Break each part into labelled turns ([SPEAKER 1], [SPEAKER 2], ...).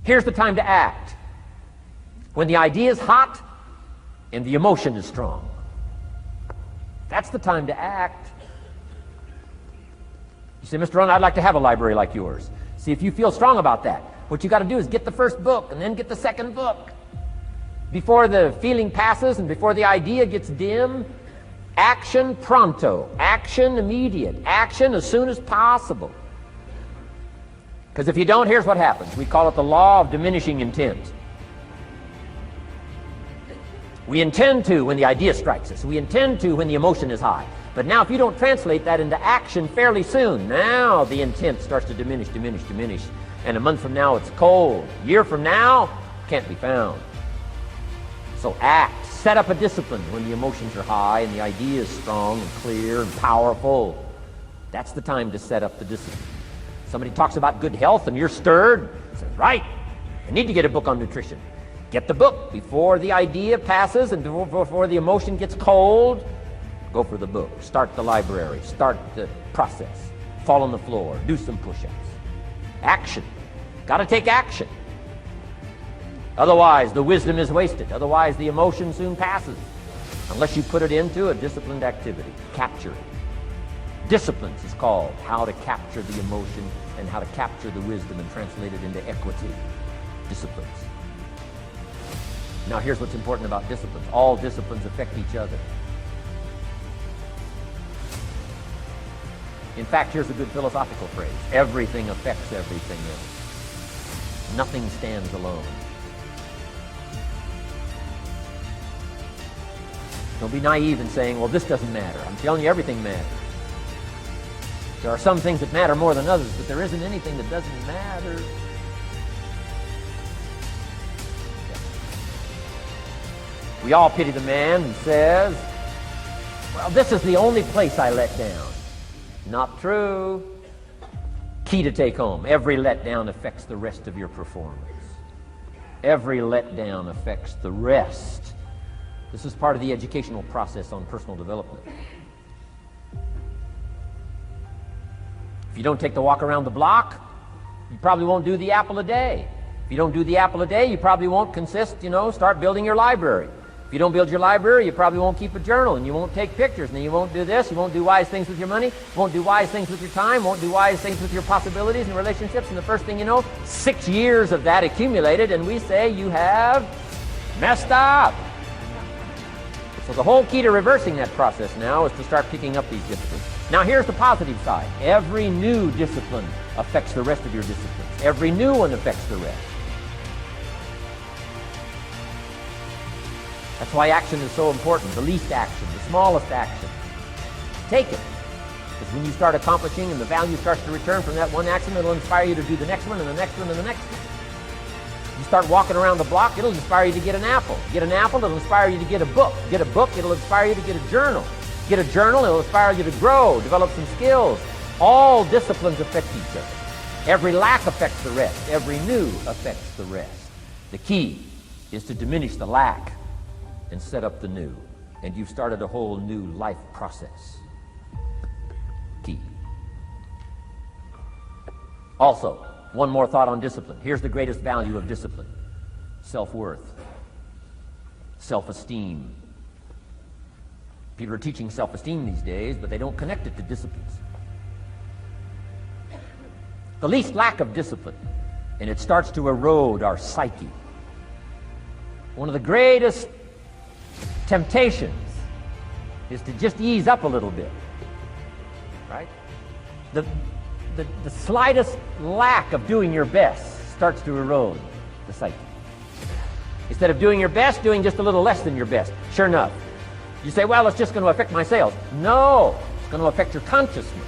[SPEAKER 1] Here's the time to act. When the idea is hot and the emotion is strong. That's the time to act. You say, Mr. Rohn, I'd like to have a library like yours. See, if you feel strong about that, what you got to do is get the first book and then get the second book. Before the feeling passes and before the idea gets dim, action pronto, action immediate, action as soon as possible. Because if you don't, here's what happens. We call it the law of diminishing intent. We intend to when the idea strikes us. We intend to when the emotion is high. But now if you don't translate that into action fairly soon, now the intent starts to diminish. And a month from now it's cold. A year from now, can't be found. So act. Set up a discipline when the emotions are high and the idea is strong and clear and powerful. That's the time to set up the discipline. Somebody talks about good health and you're stirred. Says, right, I need to get a book on nutrition. Get the book before the idea passes and before the emotion gets cold. Go for the book. Start the library. Start the process. Fall on the floor. Do some push-ups. Action. Got to take action. Otherwise, the wisdom is wasted. Otherwise, the emotion soon passes. Unless you put it into a disciplined activity. Capture it. Disciplines is called how to capture the emotion and how to capture the wisdom and translate it into equity. Disciplines. Now, here's what's important about disciplines. All disciplines affect each other. In fact, here's a good philosophical phrase. Everything affects everything else. Nothing stands alone. Don't be naive in saying, well, this doesn't matter. I'm telling you, everything matters. There are some things that matter more than others, but there isn't anything that doesn't matter. We all pity the man who says, well, this is the only place I let down. Not true. Key to take home. Every letdown affects the rest of your performance. Every letdown affects the rest. This is part of the educational process on personal development. If you don't take the walk around the block, you probably won't do the apple a day. If you don't do the apple a day, you probably won't start building your library. If you don't build your library, you probably won't keep a journal, and you won't take pictures, and then you won't do this, you won't do wise things with your money, won't do wise things with your time, won't do wise things with your possibilities and relationships, and the first thing you know, 6 years of that accumulated, and we say you have messed up. So the whole key to reversing that process now is to start picking up these disciplines. Now here's the positive side. Every new discipline affects the rest of your disciplines. Every new one affects the rest. That's why action is so important. The least action, the smallest action. Take it. Because when you start accomplishing and the value starts to return from that one action, it'll inspire you to do the next one and the next one and the next one. You start walking around the block, it'll inspire you to get an apple. Get an apple, it'll inspire you to get a book. Get a book, it'll inspire you to get a journal. Get a journal, it'll inspire you to grow, develop some skills. All disciplines affect each other. Every lack affects the rest. Every new affects the rest. The key is to diminish the lack and set up the new. And you've started a whole new life process. Key. Also, one more thought on discipline. Here's the greatest value of discipline. Self-worth. Self-esteem. People are teaching self-esteem these days, but they don't connect it to disciplines. The least lack of discipline, and it starts to erode our psyche. One of the greatest temptations is to just ease up a little bit, right? The slightest lack of doing your best starts to erode the psyche. Instead of doing your best, doing just a little less than your best. Sure enough, you say, well, it's just going to affect my sales. No, it's going to affect your consciousness.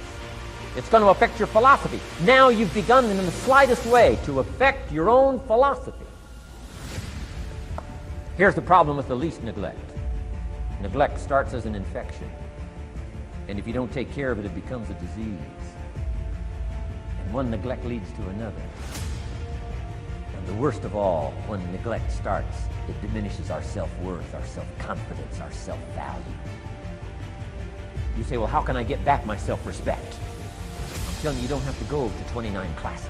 [SPEAKER 1] It's going to affect your philosophy. Now you've begun in the slightest way to affect your own philosophy. Here's the problem with the least neglect. Neglect starts as an infection. And if you don't take care of it, it becomes a disease. And one neglect leads to another. And the worst of all, when neglect starts, it diminishes our self-worth, our self-confidence, our self-value. You say, well, how can I get back my self-respect? I'm telling you, you don't have to go to 29 classes.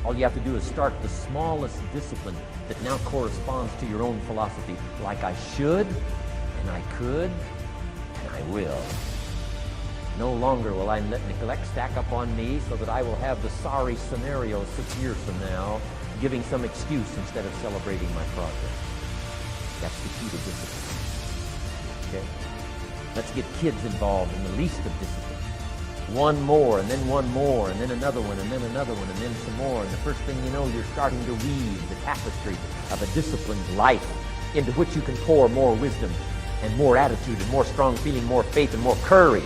[SPEAKER 1] All you have to do is start the smallest discipline that now corresponds to your own philosophy, like I should, and I could, and I will. No longer will I let neglect stack up on me so that I will have the sorry scenario 6 years from now, giving some excuse instead of celebrating my progress. That's the key to discipline. Okay? Let's get kids involved in the least of discipline. One more, and then one more, and then another one, and then another one, and then some more. And the first thing you know, you're starting to weave the tapestry of a disciplined life into which you can pour more wisdom and more attitude and more strong feeling, more faith and more courage.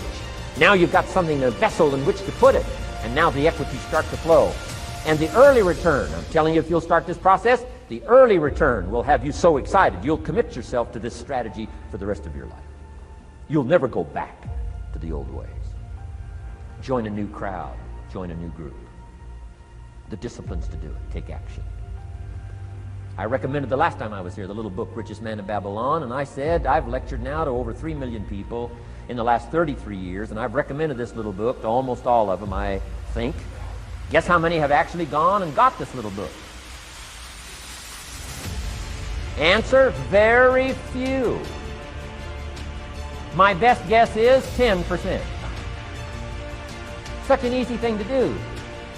[SPEAKER 1] Now you've got something, a vessel in which to put it. And now the equities start to flow. And the early return, I'm telling you, if you'll start this process, the early return will have you so excited. You'll commit yourself to this strategy for the rest of your life. You'll never go back to the old ways. Join a new crowd. Join a new group. The disciplines to do it. Take action. I recommended the last time I was here the little book, Richest Man in Babylon, and I said I've lectured now to over 3 million people in the last 33 years, and I've recommended this little book to almost all of them, I think. Guess how many have actually gone and got this little book? Answer, very few. My best guess is 10%. Such an easy thing to do.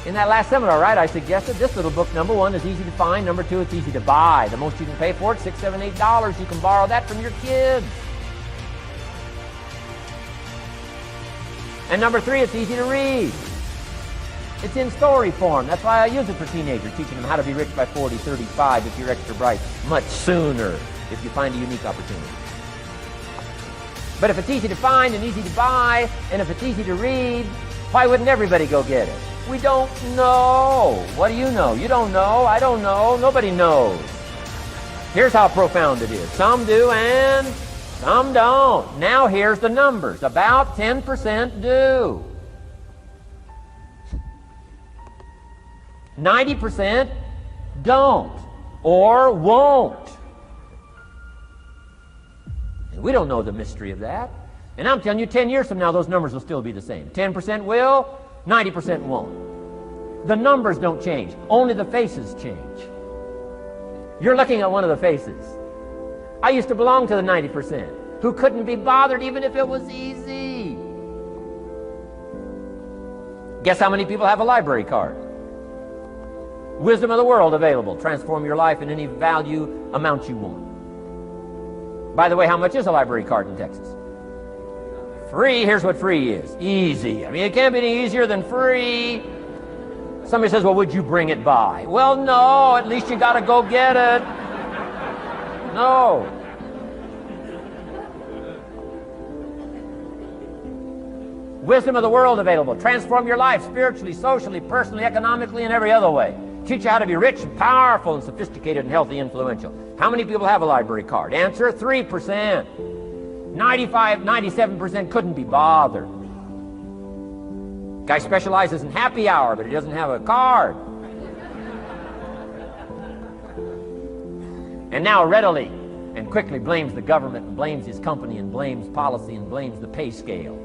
[SPEAKER 1] In that last seminar, right, I suggested this little book, number one, is easy to find. Number two, it's easy to buy. The most you can pay for it, $6, $7, $8. You can borrow that from your kids. And number three, it's easy to read. It's in story form. That's why I use it for teenagers, teaching them how to be rich by 40, 35 if you're extra bright, much sooner if you find a unique opportunity. But if it's easy to find and easy to buy, and if it's easy to read, why wouldn't everybody go get it? We don't know. What do you know? You don't know. I don't know. Nobody knows. Here's how profound it is. Some do and some don't. Now here's the numbers. About 10% do. 90% don't or won't. And we don't know the mystery of that. And I'm telling you, 10 years from now, those numbers will still be the same. 10% will, 90% won't. The numbers don't change. Only the faces change. You're looking at one of the faces. I used to belong to the 90% who couldn't be bothered even if it was easy. Guess how many people have a library card? Wisdom of the world available. Transform your life in any value amount you want. By the way, how much is a library card in Texas? Free. Here's what free is. Easy. I mean, it can't be any easier than free. Somebody says, well, would you bring it by? Well, no. At least you got to go get it. No. Wisdom of the world available. Transform your life spiritually, socially, personally, economically, and every other way. Teach you how to be rich and powerful and sophisticated and healthy, influential. How many people have a library card? Answer, 3%. 95, 97% couldn't be bothered. Guy specializes in happy hour, but he doesn't have a card. And now readily and quickly blames the government and blames his company and blames policy and blames the pay scale.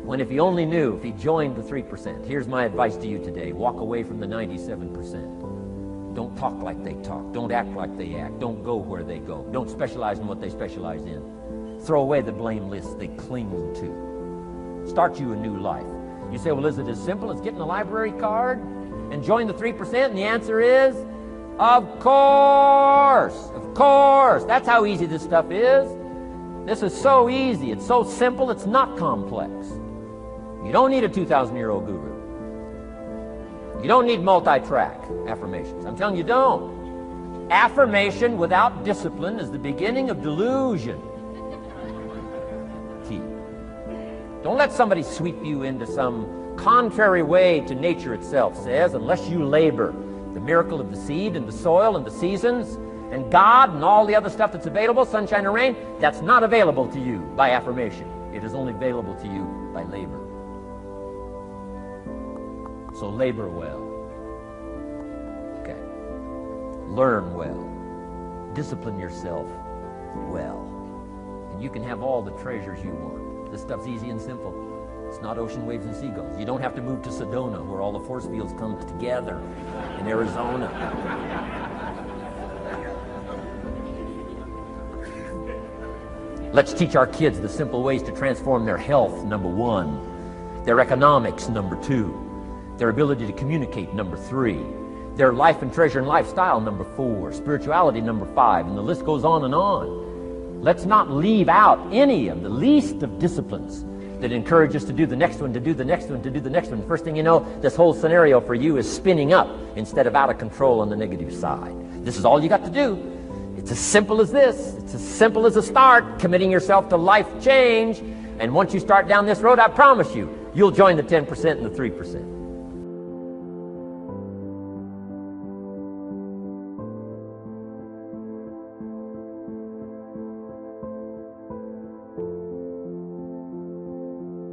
[SPEAKER 1] When if he only knew, if he joined the 3%, here's my advice to you today. Walk away from the 97%. Don't talk like they talk. Don't act like they act. Don't go where they go. Don't specialize in what they specialize in. Throw away the blame lists they cling to. Start you a new life. You say, well, is it as simple as getting a library card and join the 3%? And the answer is, of course. Of course. That's how easy this stuff is. This is so easy. It's so simple. It's not complex. You don't need a 2,000-year-old guru. You don't need multi-track affirmations. I'm telling you, don't. Affirmation without discipline is the beginning of delusion. Key. Don't let somebody sweep you into some contrary way to nature itself says, unless you labor. The miracle of the seed and the soil and the seasons and God and all the other stuff that's available, sunshine and rain, that's not available to you by affirmation. It is only available to you by labor. So labor well. Okay. Learn well. Discipline yourself well. And you can have all the treasures you want. This stuff's easy and simple. It's not ocean waves and seagulls. You don't have to move to Sedona where all the force fields come together. in Arizona. Let's teach our kids the simple ways to transform their health, number 1. Their economics, number 2. Their ability to communicate, number 3. Their life and treasure and lifestyle, number 4. Spirituality, number 5. And the list goes on and on. Let's not leave out any of the least of disciplines that encourage us to do the next one, to do the next one, to do the next one. First thing you know, this whole scenario for you is spinning up instead of out of control on the negative side. This is all you got to do. It's as simple as this. It's as simple as a start, committing yourself to life change. And once you start down this road, I promise you, you'll join the 10% and the 3%.